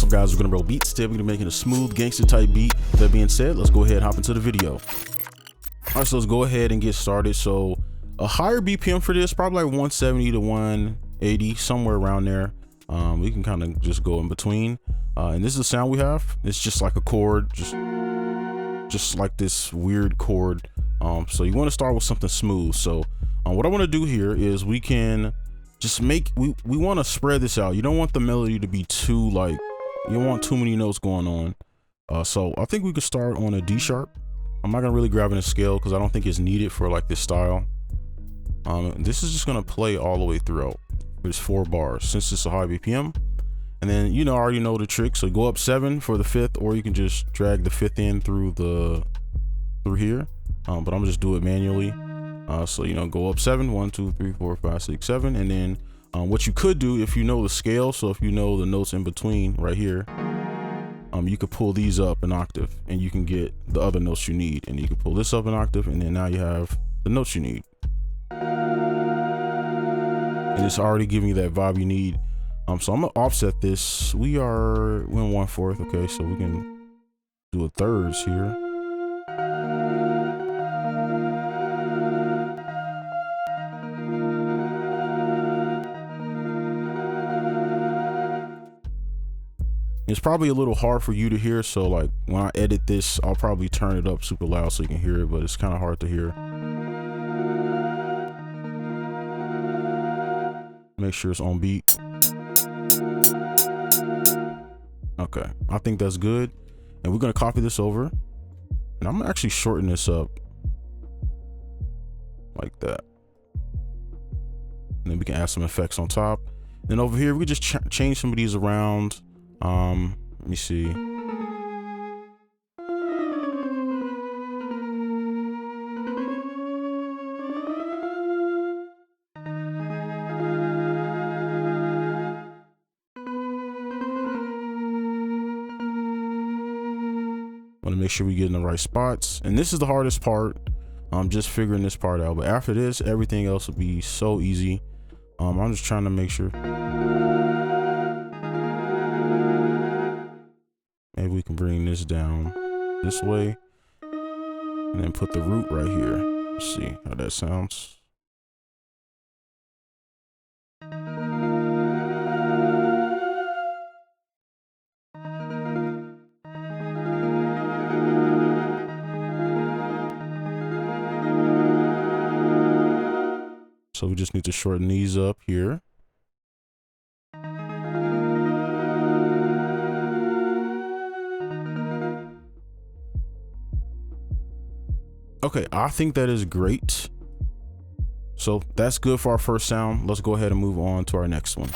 up guys, we're gonna roll beats. Today we're gonna be making a smooth gangster type beat. With that being said, let's go ahead and hop into the video. All right, so let's go ahead and get started. So a higher BPM for this, probably like 170 to 180, somewhere around there. We can kind of just go in between. And this is the sound we have. It's just like a chord, just like this weird chord. So you want to start with something smooth. So what I want to do here is we can just make, we want to spread this out. You don't want the melody to be too like, you don't want too many notes going on. So I think we could start on a D sharp. I'm not gonna really grab in a scale because I don't think it's needed for like this style. This is just gonna play all the way throughout. There's 4 bars since it's a high BPM. And then, you know, I already know the trick. So go up 7 for the 5th, or you can just drag the 5th in through here. But I'm just do it manually. So, you know, go up 7, 1, 2, 3, 4, 5, 6, 7. And then what you could do if you know the scale, so if you know the notes in between right here, you could pull these up an octave and you can get the other notes you need. And you can pull this up an octave, and then now you have the notes you need. And it's already giving you that vibe you need. So I'm gonna offset this. We're in 1/4. Okay, so we can do a thirds here. It's probably a little hard for you to hear, so like when I edit this, I'll probably turn it up super loud so you can hear it, but it's kind of hard to hear. Make sure it's on beat. Okay, I think that's good. And we're gonna copy this over, and I'm gonna actually shorten this up like that. And then we can add some effects on top. Then over here, we just change some of these around. Let me see. Want to make sure we get in the right spots, and this is the hardest part. I'm just figuring this part out, but after this, everything else will be so easy. I'm just trying to make sure. Maybe we can bring this down this way and then put the root right here. Let's see how that sounds. So we just need to shorten these up here. Okay, I think that is great. So that's good for our first sound. Let's go ahead and move on to our next one.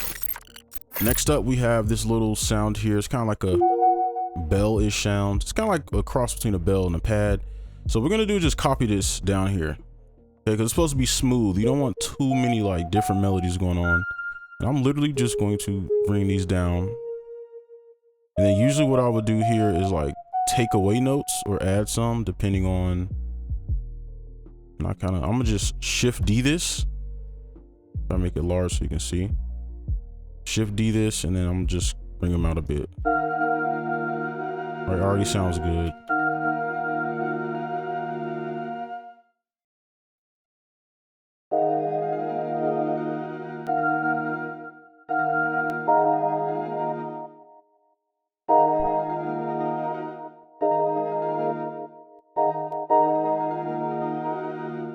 Next up, we have this little sound here. It's kind of like a bell-ish sound. It's kind of like a cross between a bell and a pad. So what we're gonna do is just copy this down here. Okay, because it's supposed to be smooth. You don't want too many like different melodies going on. And I'm literally just going to bring these down. And then usually what I would do here is like take away notes or add some depending on. And I'm gonna just shift D this. Try to make it large so you can see. Shift D this, and then I'm just bring them out a bit. All right, already sounds good.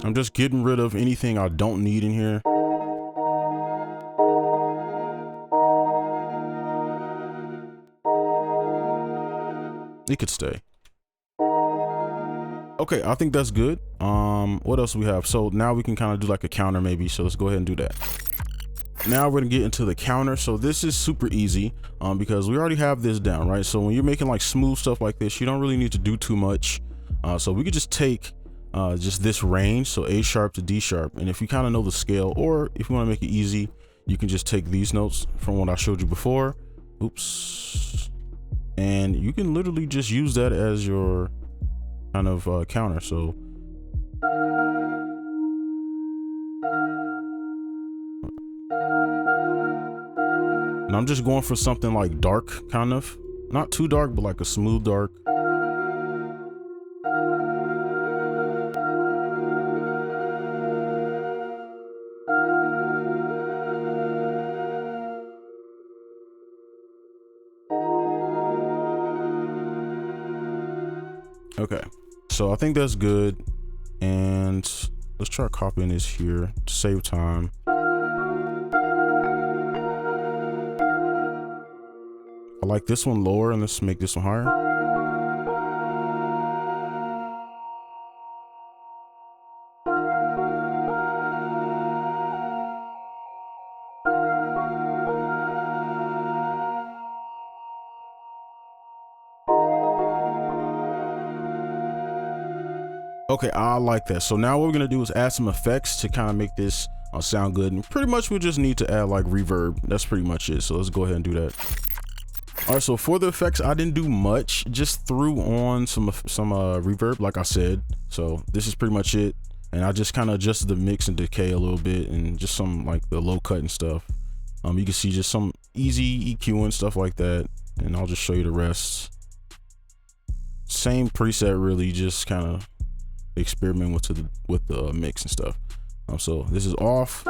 I'm just getting rid of anything I don't need in here. It could stay. Okay, I think that's good. What else do we have? So now we can kind of do like a counter maybe. So let's go ahead and do that. Now we're gonna get into the counter. So this is super easy because we already have this down, right? So when you're making like smooth stuff like this, you don't really need to do too much. So we could just take just this range, so A sharp to D sharp. And if you kind of know the scale, or if you want to make it easy, you can just take these notes from what I showed you before. Oops. And you can literally just use that as your kind of counter. So and I'm just going for something like dark kind of. Not too dark, but like a smooth dark. Okay, so I think that's good. And let's try copying this here to save time. I like this one lower, and let's make this one higher. Okay, I like that. So now what we're gonna do is add some effects to kind of make this sound good. And pretty much we just need to add like reverb. That's pretty much it. So let's go ahead and do that. All right, so for the effects, I didn't do much, just threw on some reverb, like I said. So this is pretty much it. And I just kind of adjusted the mix and decay a little bit, and just some like the low cut and stuff. You can see just some easy EQ and stuff like that. And I'll just show you the rest. Same preset, really, just kind of experiment with the mix and stuff. So this is off,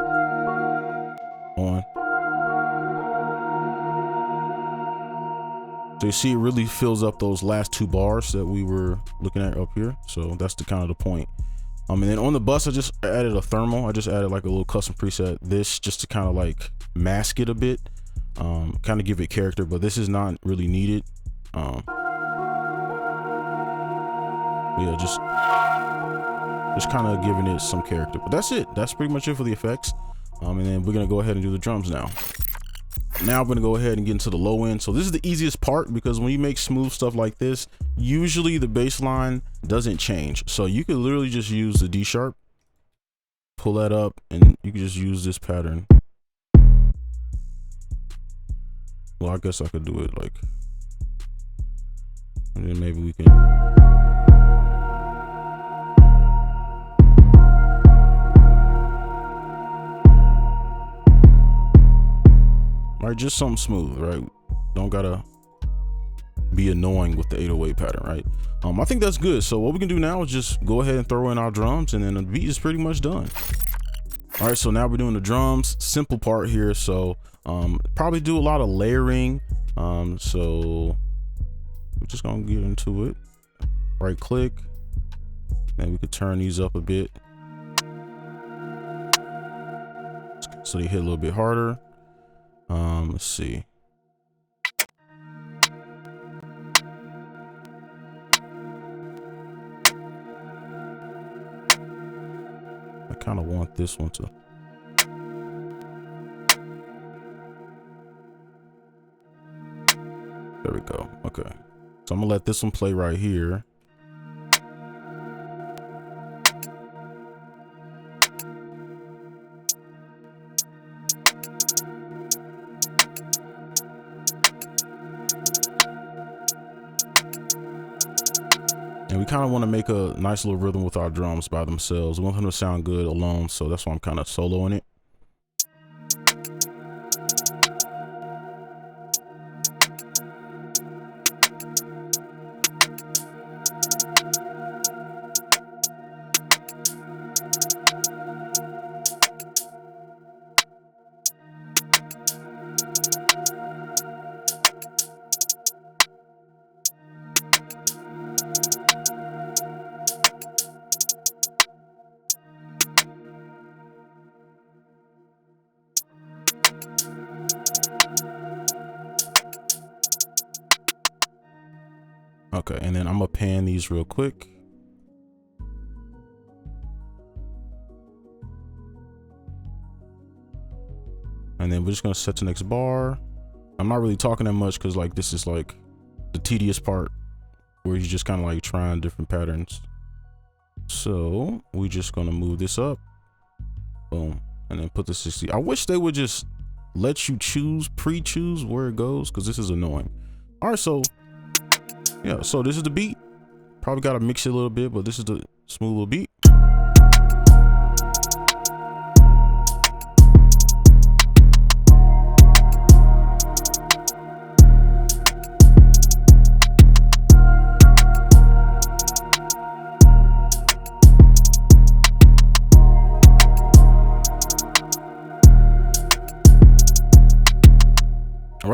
on. So you see it really fills up those last two bars that we were looking at up here. So that's the kind of the point. And then on the bus, I just added a thermal. I just added like a little custom preset, this just to kind of like mask it a bit, kind of give it character, but this is not really needed. Yeah, just kind of giving it some character, but that's it. That's pretty much it for the effects. And then we're gonna go ahead and do the drums now. Now I'm gonna go ahead and get into the low end. So this is the easiest part, because when you make smooth stuff like this, usually the bass line doesn't change. So you could literally just use the D sharp, pull that up, and you can just use this pattern. Well, I guess I could do it like, and then maybe we can. Right, just something smooth, right? Don't gotta be annoying with the 808 pattern, right? I think that's good. So what we can do now is just go ahead and throw in our drums, and then the beat is pretty much done. All right, so now we're doing the drums. Simple part here. So probably do a lot of layering. So we're just gonna get into it. Right click, and we could turn these up a bit so they hit a little bit harder. Let's see. I kind of want this one to. There we go. Okay. So I'm gonna let this one play right here. And we kind of want to make a nice little rhythm with our drums by themselves. We want them to sound good alone, so that's why I'm kind of soloing it. Okay, and then I'm gonna pan these real quick. And then we're just gonna set the next bar. I'm not really talking that much because like this is like the tedious part where you're just kind of like trying different patterns. So we're just gonna move this up. Boom. And then put the 60. I wish they would just let you choose, pre-choose where it goes, because this is annoying. All right, so yeah, so this is the beat. Probably got to mix it a little bit, but this is the smooth little beat.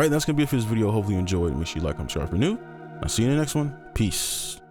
right, that's gonna be it for this video. Hopefully you enjoyed. Make sure you like, comment, subscribe if you're new. I'll see you in the next one. Peace.